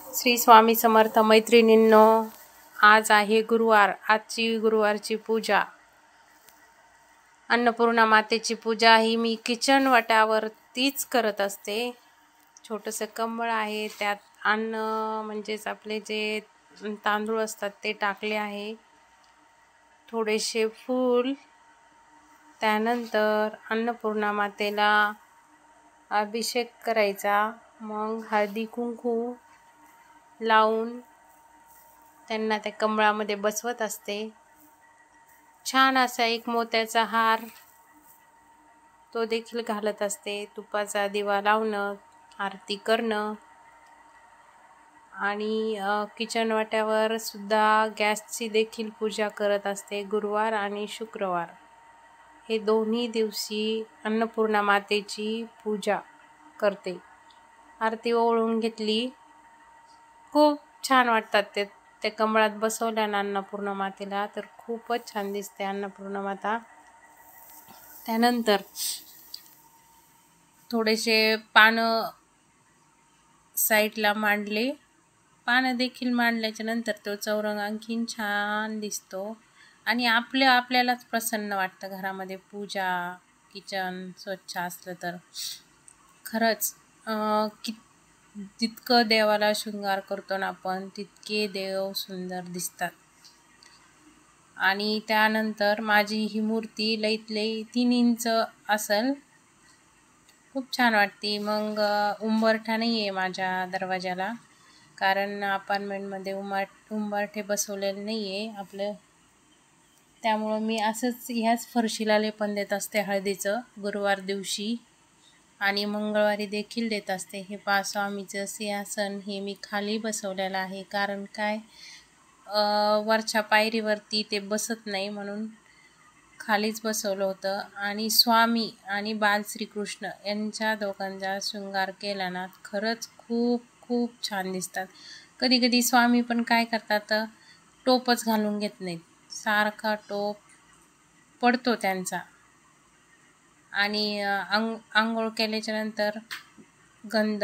श्री स्वामी समर्थ मैत्रिणींनो, आज आहे गुरुवार. आजची गुरुवारची पूजा, अन्नपूर्णा मातेची पूजा ही मी किचन वाट्यावरतीच करत असते. छोटंसं कंबळ आहे, त्यात अन्न म्हणजेच आपले जे तांदूळ असतात ते टाकले आहे, थोडेसे फूल. त्यानंतर अन्नपूर्णा मातेला अभिषेक करायचा. मग हळदी कुंकू लावून त्यांना त्या कमळामध्ये बसवत असते. छान असा एक मोत्याचा हार तो देखील घालत असते. तुपाचा दिवा लावणं, आरती करणं आणि किचन वाट्यावर सुद्धा गॅसची देखील पूजा करत असते. गुरुवार आणि शुक्रवार हे दोन्ही दिवशी अन्नपूर्णा मातेची पूजा करते. आरती ओवाळून घेतली. खूप छान वाटतात ते कमळात बसवल्यानं अन्नपूर्णा मातेला, तर खूपच छान दिसते अन्नपूर्णा माता. त्यानंतर थोडेसे पानं साईडला मांडले. पानं देखील मांडल्याच्या नंतर तो चौरंग आणखीन छान दिसतो आणि आपल्यालाच प्रसन्न वाटतं. घरामध्ये पूजा, किचन स्वच्छ असलं तर खरंच जितकं देवाला शृंगार करतो ना आपण, तितके देव सुंदर दिसतात. आणि त्यानंतर माझी ही मूर्ती लईत लई 3 इंच असेल, खूप छान वाटते. मग उंबरठा नाही आहे माझ्या दरवाजाला, कारण अपार्टमेंटमध्ये उंबरठे बसवलेले नाही आहे आपलं. त्यामुळं मी असंच ह्याच फरशीला लेपन देत असते हळदीचं गुरुवार दिवशी, आणि मंगळवारी देखील देत असते. हे स्वामीचं सिंहासन हे मी खाली बसवलेलं आहे, कारण काय वरच्या पायरीवरती ते बसत नाही म्हणून खालीच बसवलं होतं. आणि स्वामी आणि बाल श्रीकृष्ण यांच्या दोघांचा शृंगार केला ना, खरंच खूप खूप छान दिसतात. कधी कधी स्वामी पण काय करतात, टोपच घालून घेत नाहीत, सारखा टोप पडतो त्यांचा. आणि आंघोळ केल्याच्या नंतर गंध,